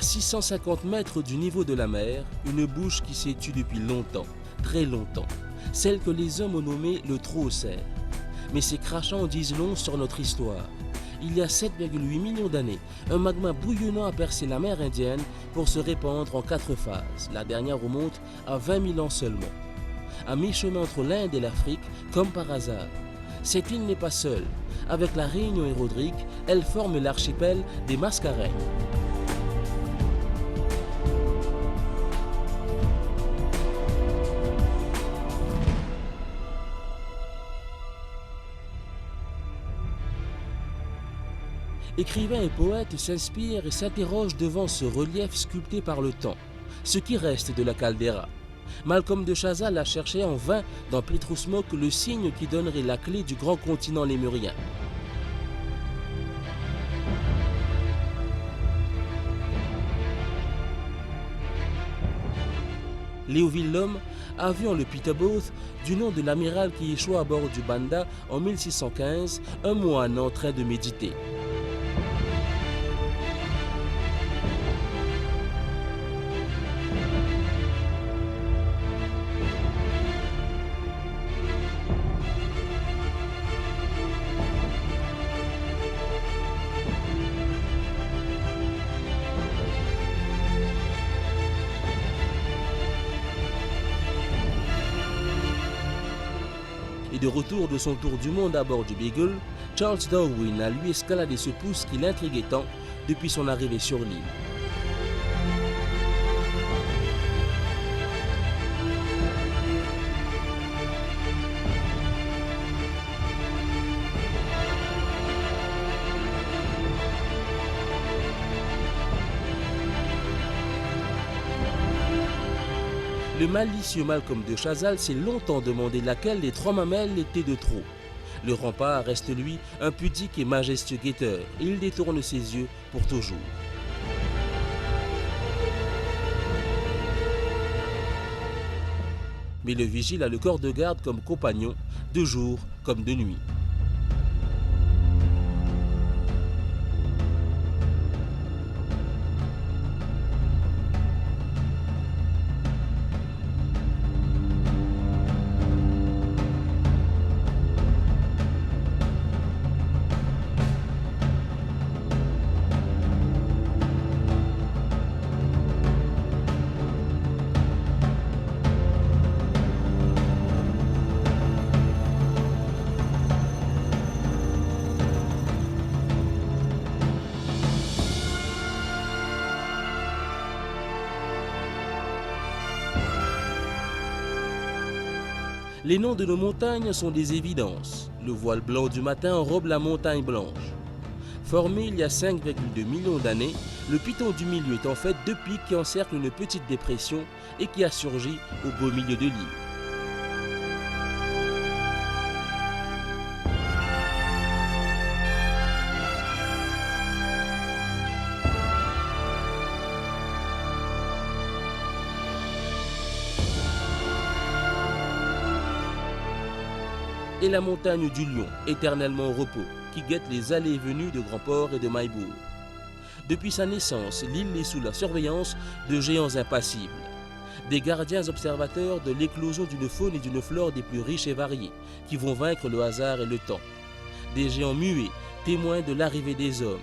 À 650 mètres du niveau de la mer, une bouche qui s'est tue depuis longtemps, très longtemps, celle que les hommes ont nommée le Troocène. Mais ces crachants disent long sur notre histoire. Il y a 7,8 millions d'années, un magma bouillonnant a percé la mer Indienne pour se répandre en 4 phases. La dernière remonte à 20 000 ans seulement. À mi-chemin entre l'Inde et l'Afrique, comme par hasard. Cette île n'est pas seule. Avec la Réunion et Rodrigue, elle forme l'archipel des Mascareignes. Écrivains et poètes s'inspirent et s'interrogent devant ce relief sculpté par le temps, ce qui reste de la caldeira. Malcolm de Chazal a cherché en vain dans Petrus Mock le signe qui donnerait la clé du grand continent lémurien. Léoville l'Homme a vu en le Peterboth, du nom de l'amiral qui échoua à bord du Banda en 1615, un moine en train de méditer. Et de retour de son tour du monde à bord du Beagle, Charles Darwin a lui escaladé ce pouce qui l'intriguait tant depuis son arrivée sur l'île. Le malicieux Malcolm de Chazal s'est longtemps demandé laquelle des 3 mamelles était de trop. Le rempart reste lui un pudique et majestueux guetteur. Il détourne ses yeux pour toujours. Mais le vigile a le corps de garde comme compagnon, de jour comme de nuit. Les noms de nos montagnes sont des évidences. Le voile blanc du matin enrobe la montagne blanche. Formé il y a 5,2 millions d'années, le piton du milieu est en fait 2 pics qui encerclent une petite dépression et qui a surgi au beau milieu de l'île. Et la montagne du Lion, éternellement au repos, qui guette les allées et venues de Grand-Port et de Maillebourg. Depuis sa naissance, l'île est sous la surveillance de géants impassibles, des gardiens observateurs de l'éclosion d'une faune et d'une flore des plus riches et variées, qui vont vaincre le hasard et le temps, des géants muets, témoins de l'arrivée des hommes.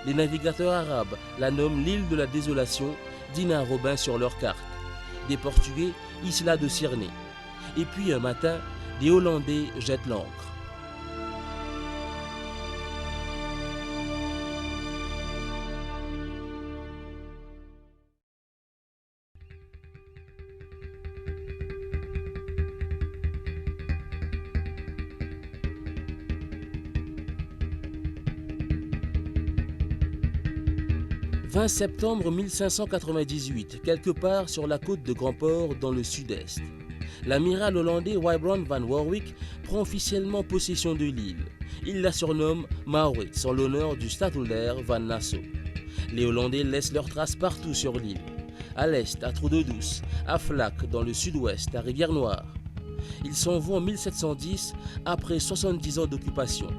Les navigateurs arabes la nomment l'île de la désolation, d'Ina Robin sur leur carte, des Portugais, Isla de Cirne. Et puis un matin, les Hollandais jettent l'ancre. « 20 septembre 1598, quelque part sur la côte de Grand-Port dans le sud-est. L'amiral hollandais Wybron van Warwick prend officiellement possession de l'île. Il la surnomme Maurits en l'honneur du stadholder van Nassau. Les Hollandais laissent leurs traces partout sur l'île. À l'est, à Trou-d'Eau-Douce, à Flac, dans le sud-ouest, à Rivière-Noire. Ils s'en vont en 1710, après 70 ans d'occupation.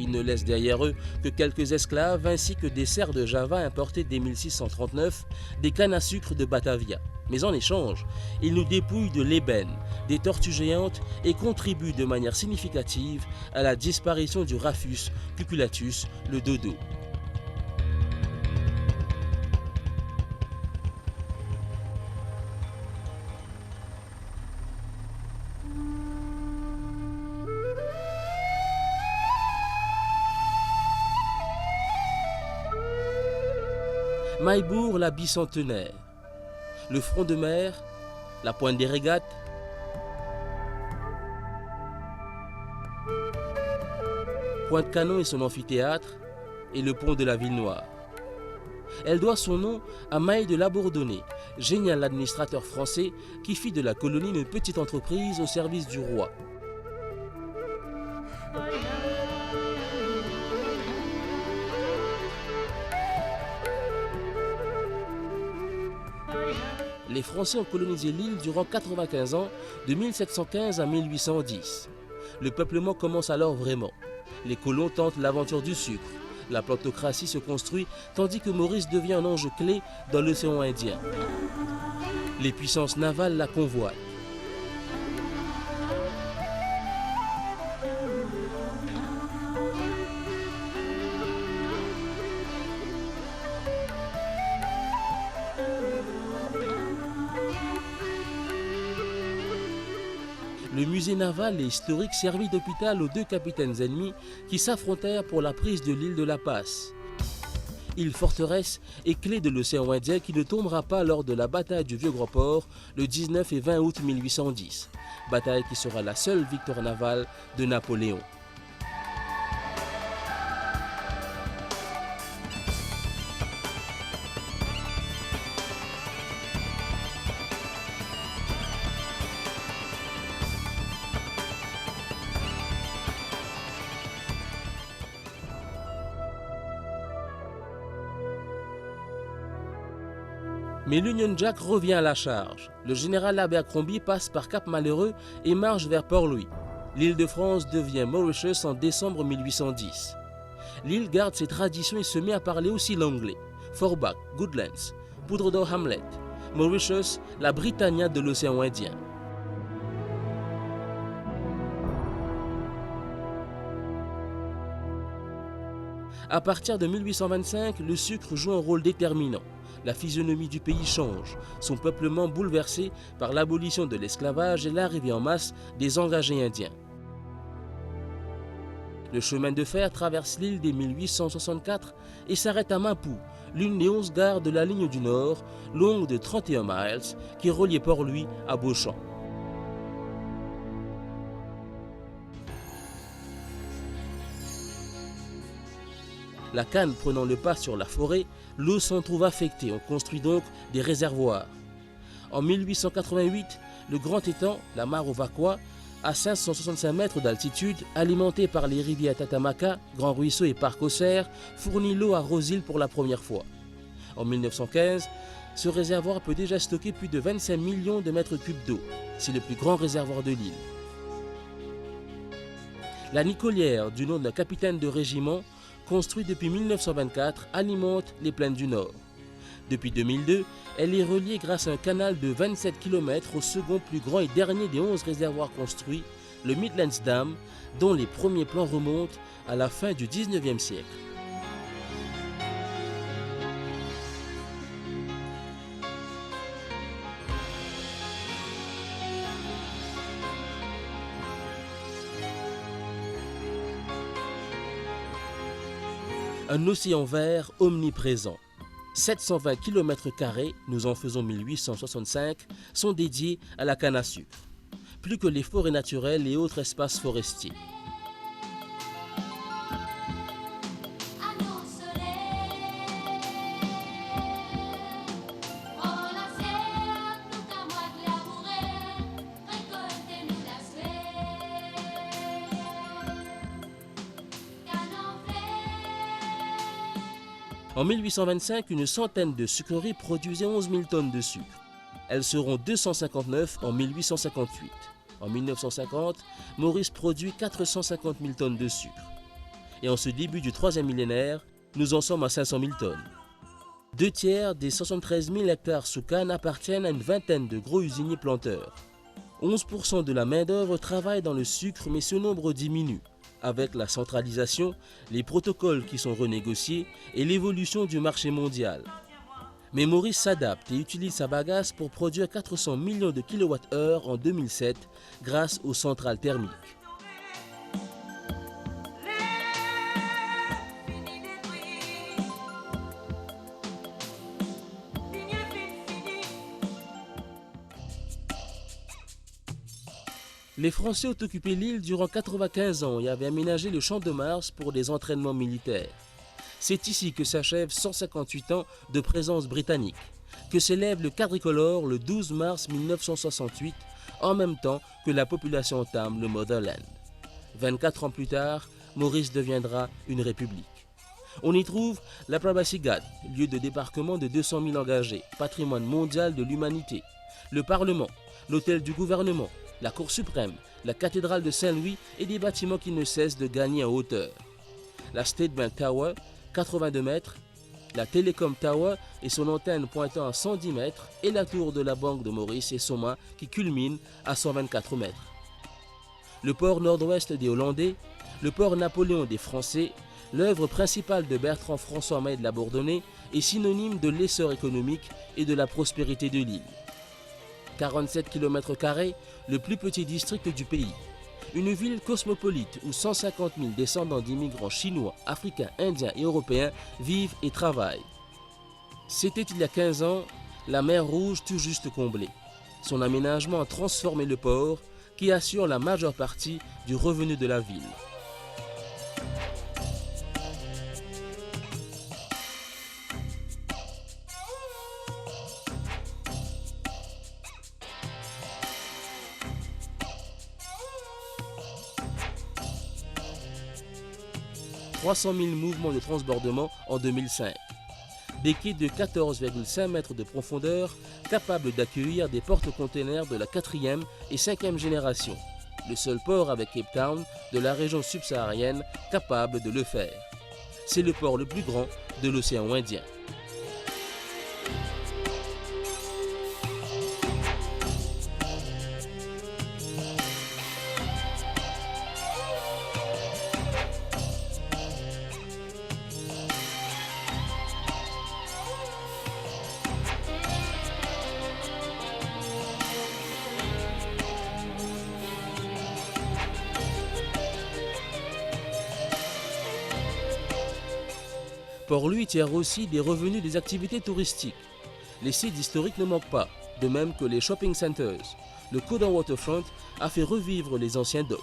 Ils ne laissent derrière eux que quelques esclaves ainsi que des cerfs de Java importés dès 1639, des cannes à sucre de Batavia. Mais en échange, ils nous dépouillent de l'ébène, des tortues géantes et contribuent de manière significative à la disparition du Raphus cuculatus, le dodo. Maillebourg, la bicentenaire, le front de mer, la pointe des régates, Pointe-Canon et son amphithéâtre, et le pont de la Ville Noire. Elle doit son nom à Maille de Labourdonnais, génial administrateur français qui fit de la colonie une petite entreprise au service du roi. Les Français ont colonisé l'île durant 95 ans, de 1715 à 1810. Le peuplement commence alors vraiment. Les colons tentent l'aventure du sucre. La plantocratie se construit tandis que Maurice devient un enjeu clé dans l'océan Indien. Les puissances navales la convoitent. Le musée naval et historique servit d'hôpital aux deux capitaines ennemis qui s'affrontèrent pour la prise de l'île de La Passe. Île forteresse et clé de l'océan Indien qui ne tombera pas lors de la bataille du Vieux-Grand-Port le 19 et 20 août 1810. Bataille qui sera la seule victoire navale de Napoléon. Mais l'Union Jack revient à la charge. Le général Abercrombie passe par Cap-Malheureux et marche vers Port-Louis. L'île de France devient Mauritius en décembre 1810. L'île garde ses traditions et se met à parler aussi l'anglais. Forbach, Goodlands, Poudre d'Or Hamlet. Mauritius, la Britannia de l'océan Indien. À partir de 1825, le sucre joue un rôle déterminant. La physionomie du pays change, son peuplement bouleversé par l'abolition de l'esclavage et l'arrivée en masse des engagés indiens. Le chemin de fer traverse l'île dès 1864 et s'arrête à Mapou, l'une des 11 gares de la ligne du Nord, longue de 31 miles, qui reliait Port-Louis à Beauchamp. La canne prenant le pas sur la forêt, l'eau s'en trouve affectée. On construit donc des réservoirs. En 1888, le grand étang, la mare au Vacois, à 565 mètres d'altitude, alimenté par les rivières Tatamaka, Grand Ruisseau et Parc aux Cerfs, fournit l'eau à Rosille pour la première fois. En 1915, ce réservoir peut déjà stocker plus de 25 millions de mètres cubes d'eau. C'est le plus grand réservoir de l'île. La Nicolière, du nom d'un capitaine de régiment, construit depuis 1924, alimente les plaines du Nord. Depuis 2002, elle est reliée grâce à un canal de 27 km au second plus grand et dernier des 11 réservoirs construits, le Midlands Dam, dont les premiers plans remontent à la fin du 19e siècle. Un océan vert omniprésent. 720 km², nous en faisons 1865, sont dédiés à la canne à sucre. Plus que les forêts naturelles et autres espaces forestiers. En 1825, une centaine de sucreries produisaient 11 000 tonnes de sucre. Elles seront 259 en 1858. En 1950, Maurice produit 450 000 tonnes de sucre. Et en ce début du troisième millénaire, nous en sommes à 500 000 tonnes. 2/3 des 73 000 hectares sous canne appartiennent à une vingtaine de gros usiniers planteurs. 11% de la main-d'œuvre travaille dans le sucre, mais ce nombre diminue avec la centralisation, les protocoles qui sont renégociés et l'évolution du marché mondial. Mais Maurice s'adapte et utilise sa bagasse pour produire 400 millions de kWh en 2007 grâce aux centrales thermiques. Les Français ont occupé l'île durant 95 ans et avaient aménagé le Champ de Mars pour des entraînements militaires. C'est ici que s'achèvent 158 ans de présence britannique, que s'élève le quadricolore le 12 mars 1968, en même temps que la population entame le Motherland. 24 ans plus tard, Maurice deviendra une république. On y trouve la Prabassi-Ghat, lieu de débarquement de 200 000 engagés, patrimoine mondial de l'humanité, le Parlement, l'hôtel du gouvernement, la Cour suprême, la cathédrale de Saint-Louis et des bâtiments qui ne cessent de gagner en hauteur. La State Bank Tower, 82 mètres, la Telecom Tower et son antenne pointant à 110 mètres et la tour de la Banque de Maurice et son mât qui culmine à 124 mètres. Le port nord-ouest des Hollandais, le port Napoléon des Français, l'œuvre principale de Bertrand-François May de la Bourdonnais est synonyme de l'essor économique et de la prospérité de l'île. 47 km², le plus petit district du pays. Une ville cosmopolite où 150 000 descendants d'immigrants chinois, africains, indiens et européens vivent et travaillent. C'était il y a 15 ans, la mer Rouge tout juste comblée. Son aménagement a transformé le port qui assure la majeure partie du revenu de la ville. « 300 000 mouvements de transbordement en 2005. Des quais de 14,5 mètres de profondeur capables d'accueillir des porte-containers de la 4e et 5e génération. Le seul port avec Cape Town de la région subsaharienne capable de le faire. C'est le port le plus grand de l'océan Indien. Port-Louis tire aussi des revenus des activités touristiques. Les sites historiques ne manquent pas, de même que les shopping centers. Le Codan Waterfront a fait revivre les anciens docks.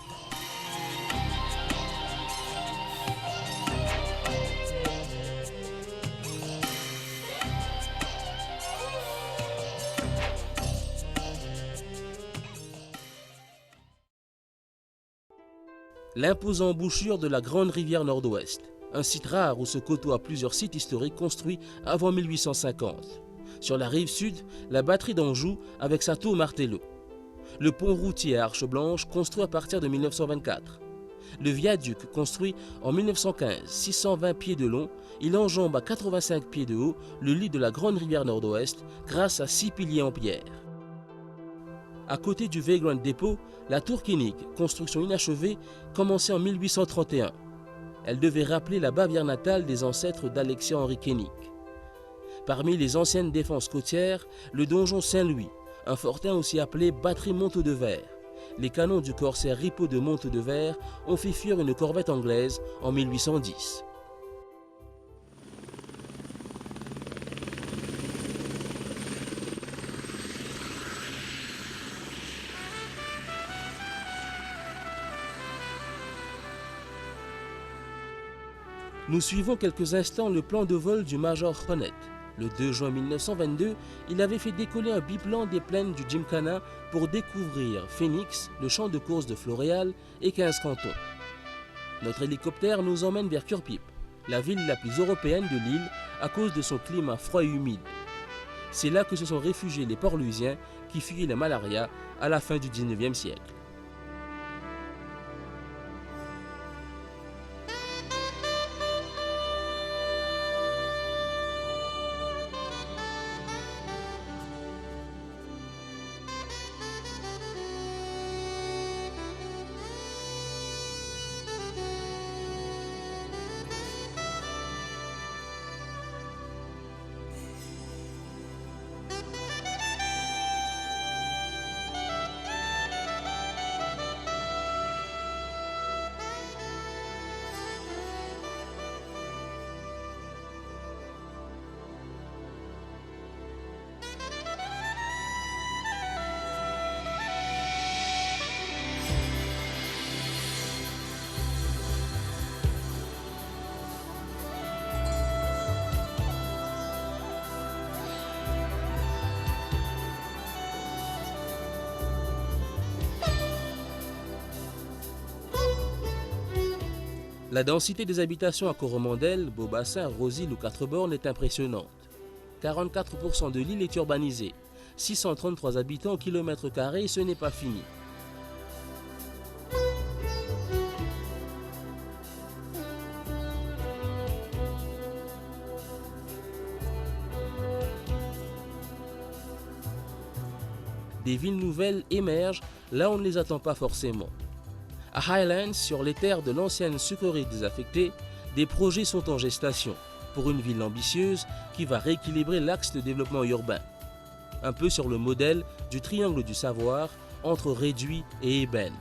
L'imposante embouchure de la Grande Rivière Nord-Ouest. Un site rare où se côtoient plusieurs sites historiques construits avant 1850. Sur la rive sud, la batterie d'Anjou avec sa tour Martello. Le pont routier à Arche Blanche construit à partir de 1924. Le viaduc construit en 1915, 620 pieds de long, il enjambe à 85 pieds de haut le lit de la Grande Rivière Nord-Ouest grâce à 6 piliers en pierre. À côté du Vagrant Depot, la tour Kinnick, construction inachevée, commencée en 1831. Elle devait rappeler la Bavière natale des ancêtres d'Alexis-Henri Kinnick. Parmi les anciennes défenses côtières, le donjon Saint-Louis, un fortin aussi appelé batterie Montaut-de-Verre. Les canons du corsaire Ripaud de Montaut-de-Verre ont fait fuir une corvette anglaise en 1810. Nous suivons quelques instants le plan de vol du Major Honnett. Le 2 juin 1922, il avait fait décoller un biplan des plaines du Gymkhana pour découvrir Phoenix, le champ de course de Floréal et 15 cantons. Notre hélicoptère nous emmène vers Kurpip, la ville la plus européenne de l'île à cause de son climat froid et humide. C'est là que se sont réfugiés les Port-Louisiens qui fuyaient la malaria à la fin du 19e siècle. La densité des habitations à Coromandel, Beaubassin, Rosil ou Quatre-Bornes est impressionnante. 44% de l'île est urbanisée. 633 habitants au kilomètre carré et ce n'est pas fini. Des villes nouvelles émergent là où on ne les attend pas forcément. À Highlands, sur les terres de l'ancienne sucrerie désaffectée, des projets sont en gestation pour une ville ambitieuse qui va rééquilibrer l'axe de développement urbain. Un peu sur le modèle du triangle du savoir entre Réduit et Ébène.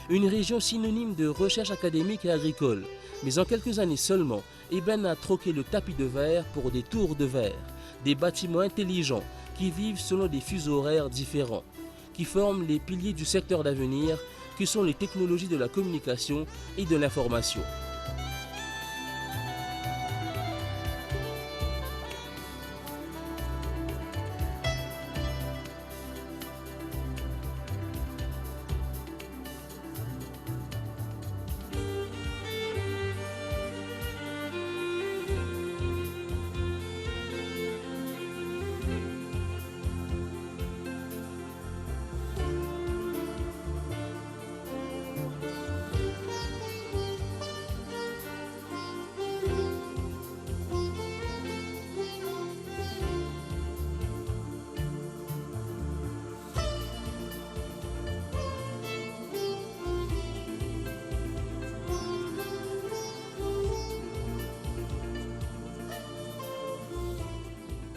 Une région synonyme de recherche académique et agricole, mais en quelques années seulement, Ébène a troqué le tapis de verre pour des tours de verre, des bâtiments intelligents qui vivent selon des fuseaux horaires différents, qui forment les piliers du secteur d'avenir que sont les technologies de la communication et de l'information.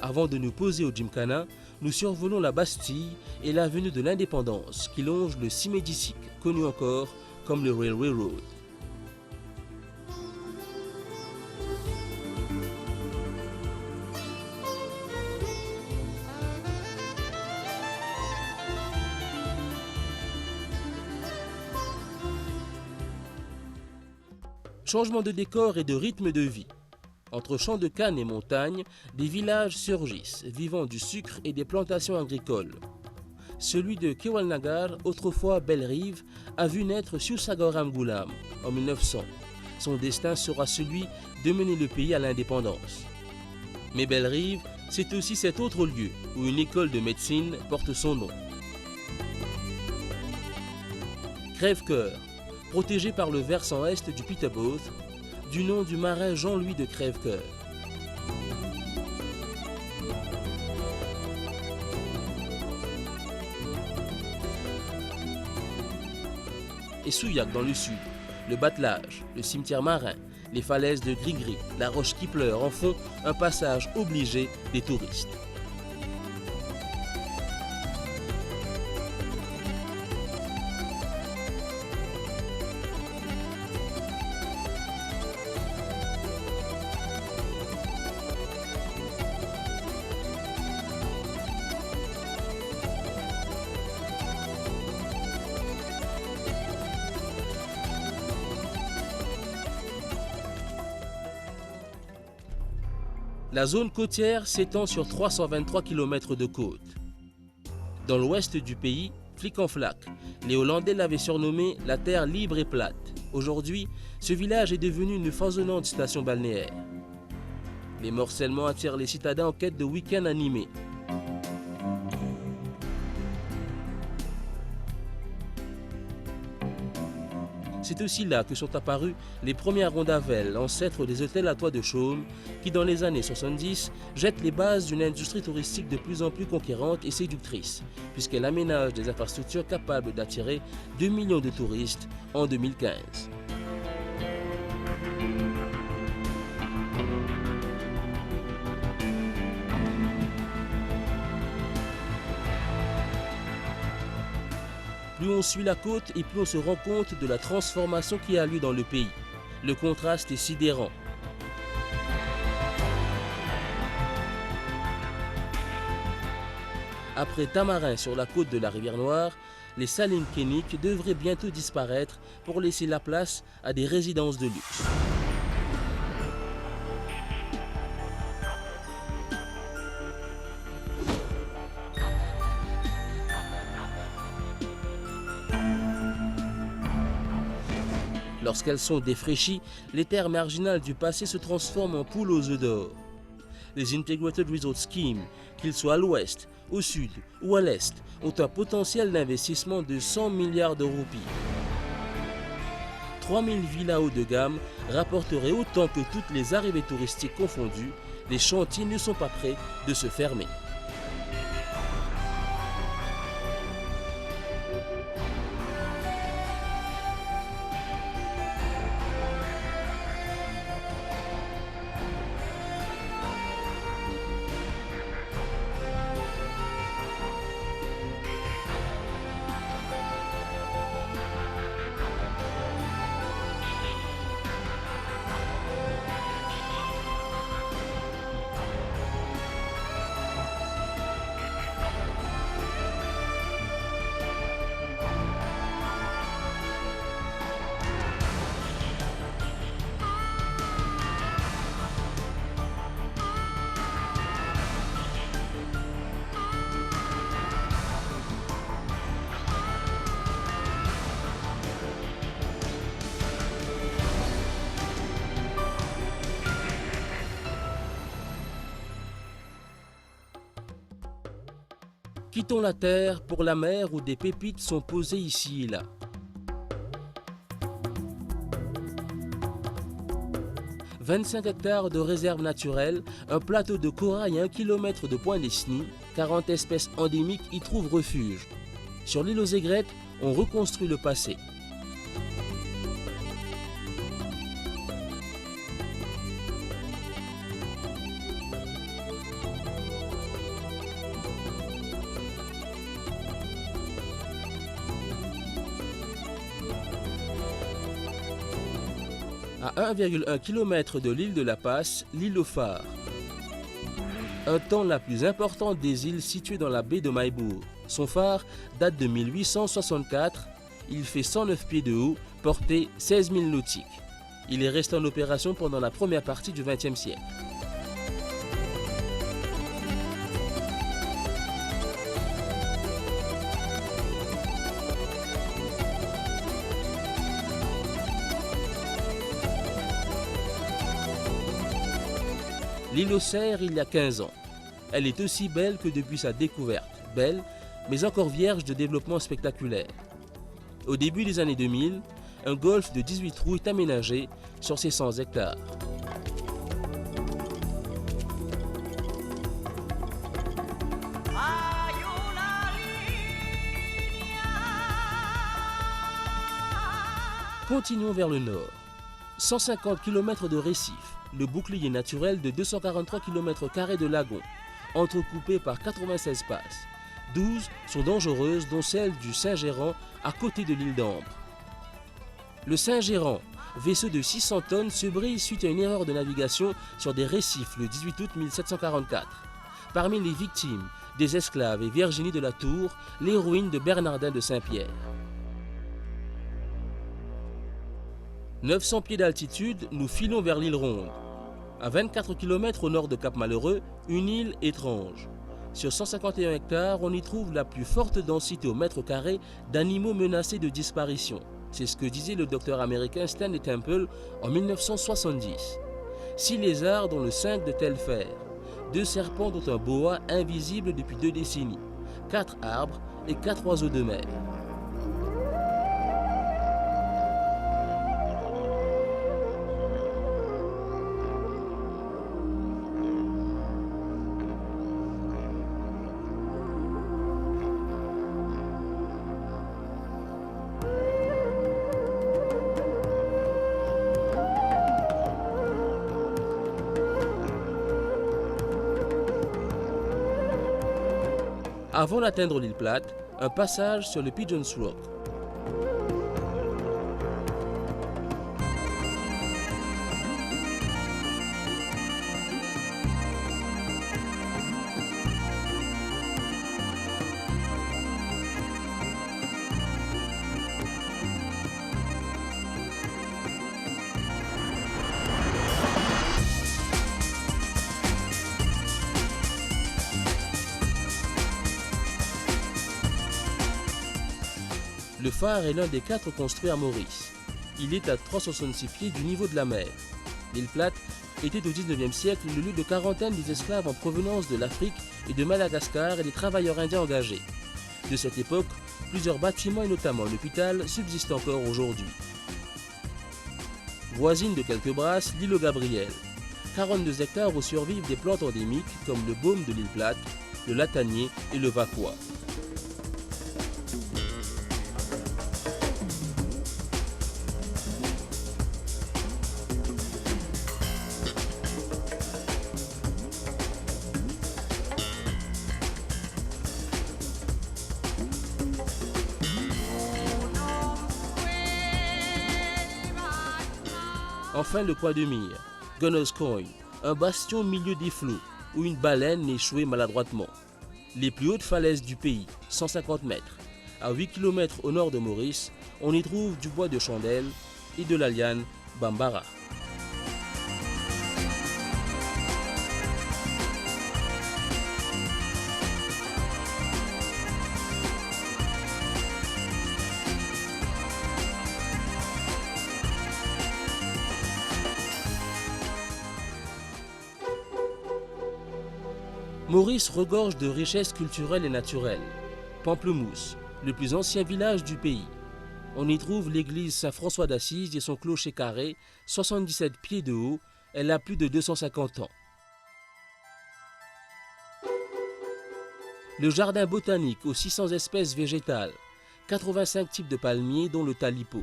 Avant de nous poser au Gymkhana, nous survolons la Bastille et l'avenue de l'Indépendance qui longe le Cimédicic, connu encore comme le Railway Road. Changement de décor et de rythme de vie. Entre champs de canne et montagnes, des villages surgissent, vivant du sucre et des plantations agricoles. Celui de Kewalnagar, autrefois Belle-Rive, a vu naître Sioussagaram Goulam en 1900. Son destin sera celui de mener le pays à l'indépendance. Mais Belle-Rive, c'est aussi cet autre lieu où une école de médecine porte son nom. Crèvecoeur, protégé par le versant est du Peterboth, du nom du marin Jean-Louis de Crèvecoeur. Et Souillac dans le sud, le Batelage, le cimetière marin, les falaises de Grigri, la roche qui pleure en font un passage obligé des touristes. La zone côtière s'étend sur 323 km de côte. Dans l'ouest du pays, Flik-en-Flac, les Hollandais l'avaient surnommé la terre libre et plate. Aujourd'hui, ce village est devenu une foisonnante station balnéaire. Les morcellements attirent les citadins en quête de week-ends animés. C'est aussi là que sont apparues les premières rondavelles, ancêtres des hôtels à toit de chaume, qui dans les années 70 jettent les bases d'une industrie touristique de plus en plus conquérante et séductrice, puisqu'elle aménage des infrastructures capables d'attirer 2 millions de touristes en 2015. Plus on suit la côte et plus on se rend compte de la transformation qui a lieu dans le pays. Le contraste est sidérant. Après Tamarin sur la côte de la rivière Noire, les salines kéniques devraient bientôt disparaître pour laisser la place à des résidences de luxe. Lorsqu'elles sont défraîchies, les terres marginales du passé se transforment en poules aux œufs d'or. Les Integrated Resort Schemes, qu'ils soient à l'ouest, au sud ou à l'est, ont un potentiel d'investissement de 100 milliards de roupies. 3000 villas haut de gamme rapporteraient autant que toutes les arrivées touristiques confondues. Les chantiers ne sont pas prêts de se fermer. Quittons la terre pour la mer où des pépites sont posées ici et là. « 25 hectares de réserve naturelle, un plateau de corail à 1 km de Point-Nesny, 40 espèces endémiques y trouvent refuge. Sur l'île aux aigrettes, on reconstruit le passé. À 1,1 km de l'île de La Passe, l'île aux phares. Un temps la plus importante des îles situées dans la baie de Maïbourg. Son phare date de 1864. Il fait 109 pieds de haut, portée 16 000 nautiques. Il est resté en opération pendant la première partie du XXe siècle. L'île aux cerfs il y a 15 ans. Elle est aussi belle que depuis sa découverte. Belle, mais encore vierge de développement spectaculaire. Au début des années 2000, un golfe de 18 trous est aménagé sur ses 100 hectares. Continuons vers le nord. 150 km de récifs, le bouclier naturel de 243 km² de lagons, entrecoupés par 96 passes. 12 sont dangereuses, dont celle du Saint-Gérand à côté de l'île d'Ambre. Le Saint-Gérand, vaisseau de 600 tonnes, se brise suite à une erreur de navigation sur des récifs le 18 août 1744. Parmi les victimes, des esclaves et Virginie de la Tour, l'héroïne de Bernardin de Saint-Pierre. 900 pieds d'altitude, nous filons vers l'île Ronde. À 24 km au nord de Cap-Malheureux, une île étrange. Sur 151 hectares, on y trouve la plus forte densité au mètre carré d'animaux menacés de disparition. C'est ce que disait le docteur américain Stanley Temple en 1970. 6 lézards dont le 5 de Telfer. 2 serpents dont un boa invisible depuis 2 décennies. 4 arbres et 4 oiseaux de mer. Avant d'atteindre l'île plate, un passage sur le Pigeons Rock. Le phare est l'un des 4 construits à Maurice. Il est à 366 pieds du niveau de la mer. L'île Plate était au XIXe siècle le lieu de quarantaine des esclaves en provenance de l'Afrique et de Madagascar et des travailleurs indiens engagés. De cette époque, plusieurs bâtiments et notamment un hôpital subsistent encore aujourd'hui. Voisine de quelques brasses, l'île Gabriel. 42 hectares où survivent des plantes endémiques comme le baume de l'île Plate, le latanier et le vacois. Enfin, le coin de mire, Gunner's Point, un bastion au milieu des flots où une baleine échouait maladroitement. Les plus hautes falaises du pays, 150 mètres. À 8 km au nord de Maurice, on y trouve du bois de chandelle et de la liane Bambara. Maurice regorge de richesses culturelles et naturelles. Pamplemousse, le plus ancien village du pays. On y trouve l'église Saint-François d'Assise et son clocher carré, 77 pieds de haut. Elle a plus de 250 ans. Le jardin botanique aux 600 espèces végétales, 85 types de palmiers dont le talipo.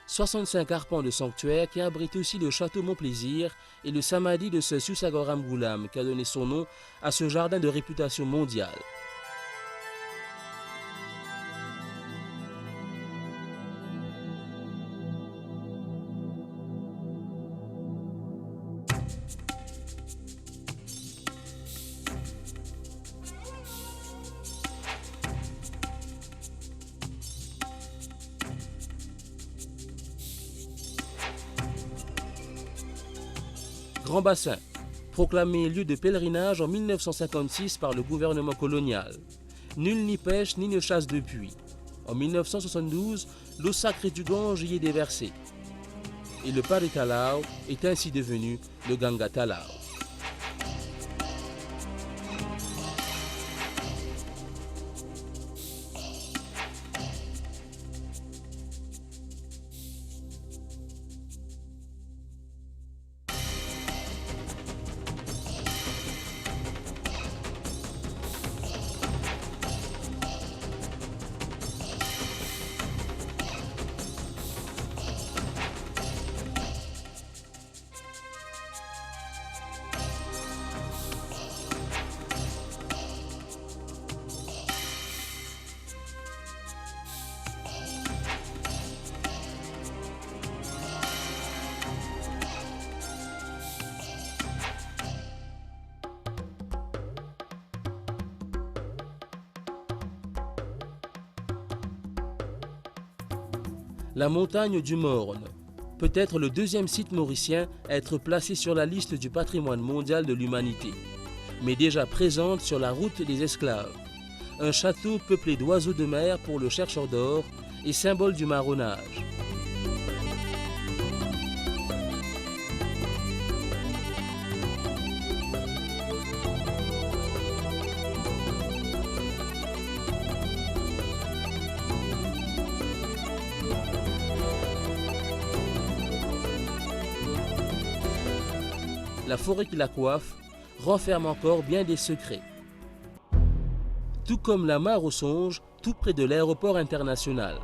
65 arpents de sanctuaire qui abrite aussi le château Montplaisir et le samadhi de ce Sussagoram Ghulam qui a donné son nom à ce jardin de réputation mondiale. Grand Bassin, proclamé lieu de pèlerinage en 1956 par le gouvernement colonial. Nul n'y pêche ni ne chasse depuis. En 1972, l'eau sacrée du Gange y est déversée. Et le Paritalao est ainsi devenu le Ganga Talao. La montagne du Morne, peut-être le deuxième site mauricien à être placé sur la liste du patrimoine mondial de l'humanité, mais déjà présente sur la route des esclaves. Un château peuplé d'oiseaux de mer pour le chercheur d'or et symbole du marronnage. La forêt qui la coiffe renferme encore bien des secrets. Tout comme la mare aux songes, tout près de l'aéroport international.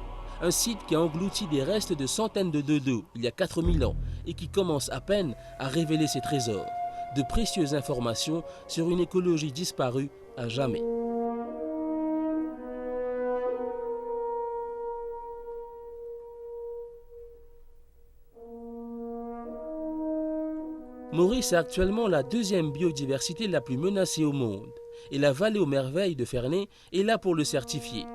Un site qui a englouti des restes de centaines de dodos il y a 4000 ans et qui commence à peine à révéler ses trésors. De précieuses informations sur une écologie disparue à jamais. Maurice est actuellement la deuxième biodiversité la plus menacée au monde et la vallée aux merveilles de Ferney est là pour le certifier.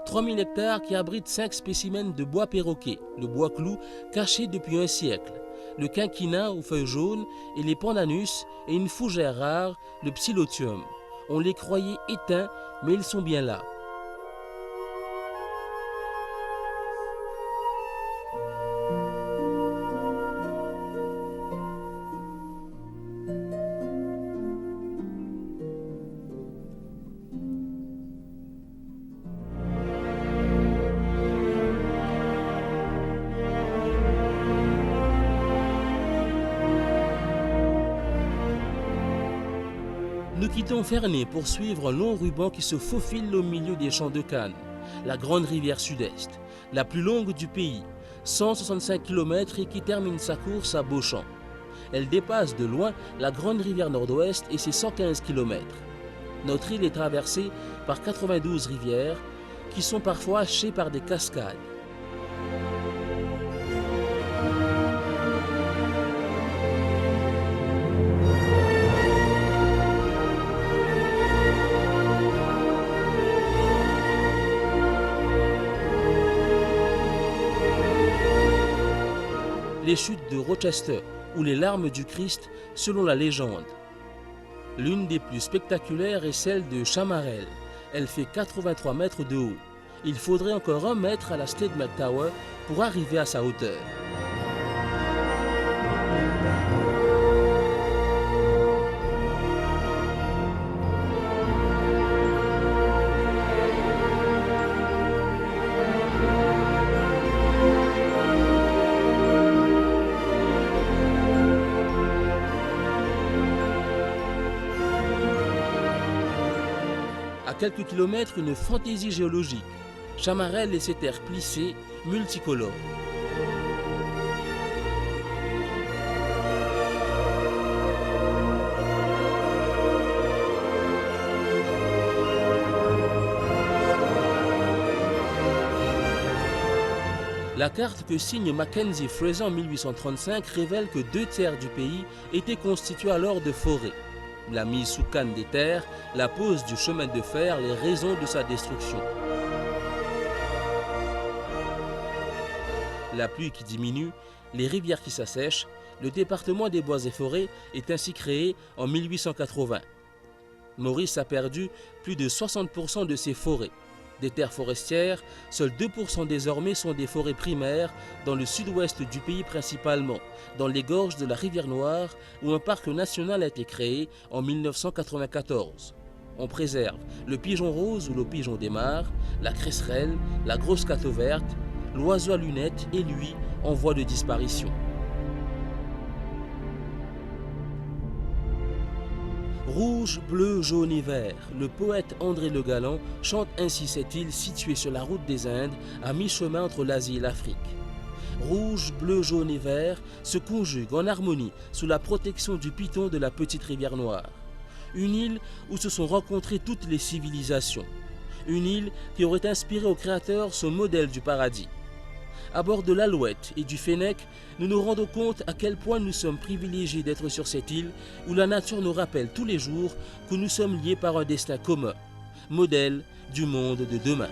3000 hectares qui abritent 5 spécimens de bois perroquet, le bois clou caché depuis un siècle, le quinquina aux feuilles jaunes et les pandanus et une fougère rare, le psilotium. On les croyait éteints, mais ils sont bien là. Nous quittons Ferney pour suivre un long ruban qui se faufile au milieu des champs de canne, la grande rivière sud-est, la plus longue du pays, 165 km et qui termine sa course à Beauchamp. Elle dépasse de loin la grande rivière nord-ouest et ses 115 km. Notre île est traversée par 92 rivières qui sont parfois hachées par des cascades. Les chutes de Rochester ou les larmes du Christ selon la légende. L'une des plus spectaculaires est celle de Chamarel. Elle fait 83 mètres de haut. Il faudrait encore 1 mètre à la Stedman Tower pour arriver à sa hauteur. À quelques kilomètres, une fantaisie géologique. Chamarel et ses terres plissées, multicolores. La carte que signe Mackenzie Fraser en 1835 révèle que 2 tiers du pays étaient constitués alors de forêts. La mise sous canne des terres, la pose du chemin de fer, les raisons de sa destruction. La pluie qui diminue, les rivières qui s'assèchent, le département des bois et forêts est ainsi créé en 1880. Maurice a perdu plus de 60% de ses forêts. Des terres forestières, seuls 2% désormais sont des forêts primaires dans le sud-ouest du pays principalement, dans les gorges de la rivière Noire où un parc national a été créé en 1994. On préserve le pigeon rose ou le pigeon des mares, la cresserelle, la grosse cateau verte, l'oiseau à lunettes et lui en voie de disparition. Rouge, bleu, jaune et vert, le poète André Le Galland chante ainsi cette île située sur la route des Indes, à mi-chemin entre l'Asie et l'Afrique. Rouge, bleu, jaune et vert se conjuguent en harmonie sous la protection du piton de la petite rivière Noire. Une île où se sont rencontrées toutes les civilisations. Une île qui aurait inspiré au créateur son modèle du paradis. À bord de l'Alouette et du Fennec, nous nous rendons compte à quel point nous sommes privilégiés d'être sur cette île où la nature nous rappelle tous les jours que nous sommes liés par un destin commun, modèle du monde de demain.